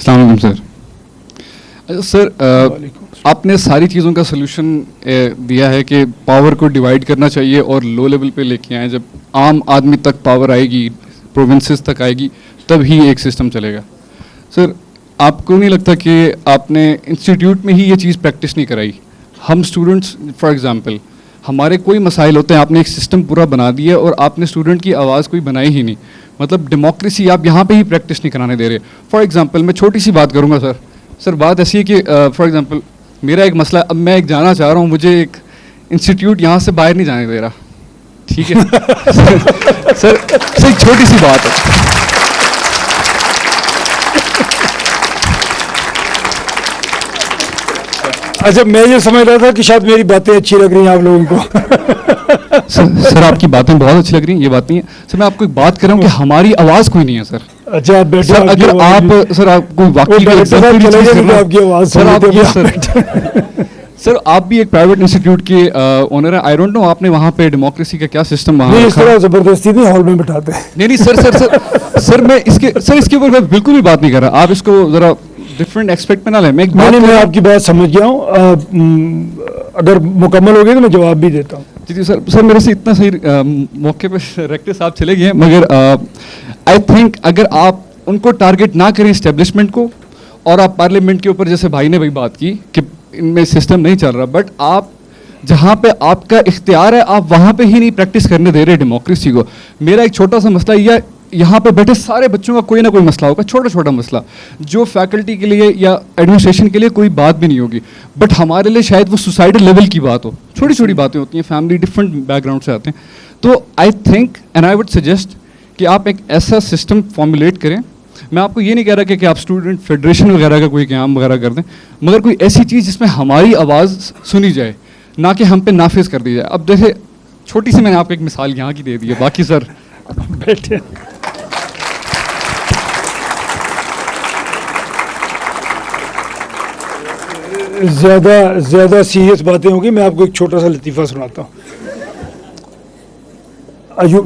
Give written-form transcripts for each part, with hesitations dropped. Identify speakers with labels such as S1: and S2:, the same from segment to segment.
S1: अस्सलाम वालेकुम सर। अच्छा सर, आपने सारी चीज़ों का सोल्यूशन दिया है कि पावर को डिवाइड करना चाहिए और लो लेवल पे लेके आए। जब आम आदमी तक पावर आएगी, प्रोविंसेस तक आएगी, तब ही एक सिस्टम चलेगा। सर, आपको नहीं लगता कि आपने इंस्टीट्यूट में ही ये चीज़ प्रैक्टिस नहीं कराई? हम स्टूडेंट्स फॉर एग्जांपल, हमारे कोई मसाइल होते हैं, आपने एक सिस्टम पूरा बना दिया और आपने स्टूडेंट की आवाज़ कोई बनाई ही नहीं। मतलब डेमोक्रेसी आप यहाँ पे ही प्रैक्टिस नहीं कराने दे रहे। फॉर एग्जांपल मैं छोटी सी बात करूँगा सर। सर बात ऐसी है कि फॉर एग्जांपल मेरा एक मसला, अब मैं एक जाना चाह रहा हूँ, मुझे एक इंस्टीट्यूट यहाँ से बाहर नहीं जाने दे रहा, ठीक है? सर एक छोटी सी बात है।
S2: अच्छा, मैं ये समझ रहा था कि शायद मेरी बातें अच्छी लग रही हैं आप लोगों को।
S1: सर आपकी बातें बहुत अच्छी लग रही हैं, ये बात नहीं है सर। मैं आपको एक बात कर रहा हूँ कि हमारी आवाज़ कोई नहीं है सर।
S2: अच्छा, आप बैठे,
S1: सर अगर आप सर आप कोई वाकई सर आप भी एक प्राइवेट इंस्टीट्यूट के ओनर है। आई डोंट नो आपने वहाँ पे डेमोक्रेसी का क्या सिस्टम वहाँ
S2: नहीं, इस तरह जबरदस्ती नहीं हॉल में बिठाते।
S1: नहीं सर मैं इसके ऊपर मैं बिल्कुल भी बात नहीं कर रहा। आप इसको जरा डिफरेंट एक्सपेक्ट में ना लें।
S2: मैं आपकी बात समझ गया हूँ। अगर मुकम्मल हो गई तो मैं जवाब भी देता हूँ।
S1: जी सर मेरे से इतना सही मौके पे रेक्टर साहब चले गए, मगर आई थिंक अगर आप उनको टारगेट ना करें इस्टेब्लिशमेंट को, और आप पार्लियामेंट के ऊपर, जैसे भाई ने वही बात की कि इनमें सिस्टम नहीं चल रहा, बट आप जहाँ पे आपका इख्तियार है आप वहाँ पे ही नहीं प्रैक्टिस करने दे रहे डेमोक्रेसी को। मेरा एक छोटा सा मसला यह, यहाँ पे बैठे सारे बच्चों का कोई ना कोई मसला होगा, छोटा छोटा मसला, जो फैकल्टी के लिए या एडमिनिस्ट्रेशन के लिए कोई बात भी नहीं होगी, बट हमारे लिए शायद वो सोसाइटल लेवल की बात हो। छोटी छोटी बातें होती हैं, फैमिली डिफरेंट बैकग्राउंड से आते हैं। तो I think and I would suggest कि आप एक ऐसा सिस्टम फॉर्मुलेट करें। मैं आपको ये नहीं कह रहा कि आप स्टूडेंट फेडरेशन वगैरह का कोई काम वगैरह कर दें, मगर कोई ऐसी चीज़ जिसमें हमारी आवाज़ सुनी जाए, ना कि हम पे नाफिज कर दी जाए। अब जैसे छोटी सी मैंने आपको एक मिसाल यहाँ की दे दी है, बाकी सर
S2: बैठे। ज़्यादा सीरियस बातें होगी। मैं आपको एक छोटा सा लतीफ़ा सुनाता हूँ।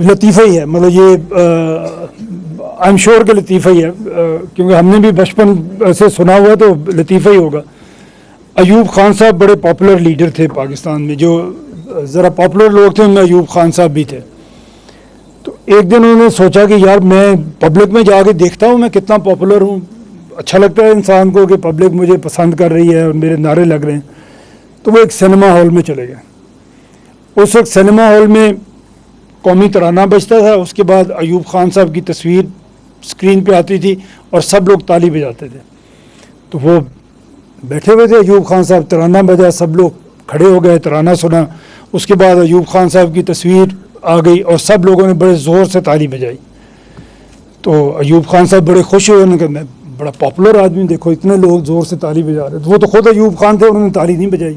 S2: लतीफ़ा ही है, मतलब ये आई एम श्योर कि लतीफ़ा ही है, क्योंकि हमने भी बचपन से सुना हुआ, तो लतीफ़ा ही होगा। अयूब खान साहब बड़े पॉपुलर लीडर थे पाकिस्तान में। जो ज़रा पॉपुलर लोग थे उनमें अयूब खान साहब भी थे। तो एक दिन उन्होंने सोचा कि यार मैं पब्लिक में जाके देखता हूँ मैं कितना पॉपुलर हूँ। अच्छा लगता है इंसान को कि पब्लिक मुझे पसंद कर रही है और मेरे नारे लग रहे हैं। तो वो एक सिनेमा हॉल में चले गए। उस वक्त सिनेमा हॉल में कौमी तराना बजता था, उसके बाद अयूब खान साहब की तस्वीर स्क्रीन पे आती थी और सब लोग ताली बजाते थे। तो वो बैठे हुए थे, अयूब खान साहब तराना बजा, सब लोग खड़े हो गए, तराना सुना। उसके बाद अयूब खान साहब की तस्वीर आ गई और सब लोगों ने बड़े ज़ोर से ताली बजाई। तो अयूब खान साहब बड़े खुश हुए। उन्होंने कहा मैं बड़ा पॉपुलर आदमी, देखो इतने लोग ज़ोर से ताली बजा रहे। तो वो तो खुद अयूब खान थे, उन्होंने ताली नहीं बजाई।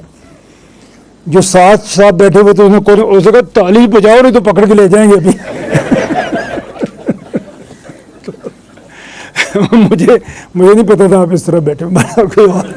S2: जो साथ बैठे हुए थे उसने कहा ताली बजाओ नहीं तो पकड़ के ले जाएंगे अभी। मुझे नहीं पता था आप इस तरह बैठे। कोई और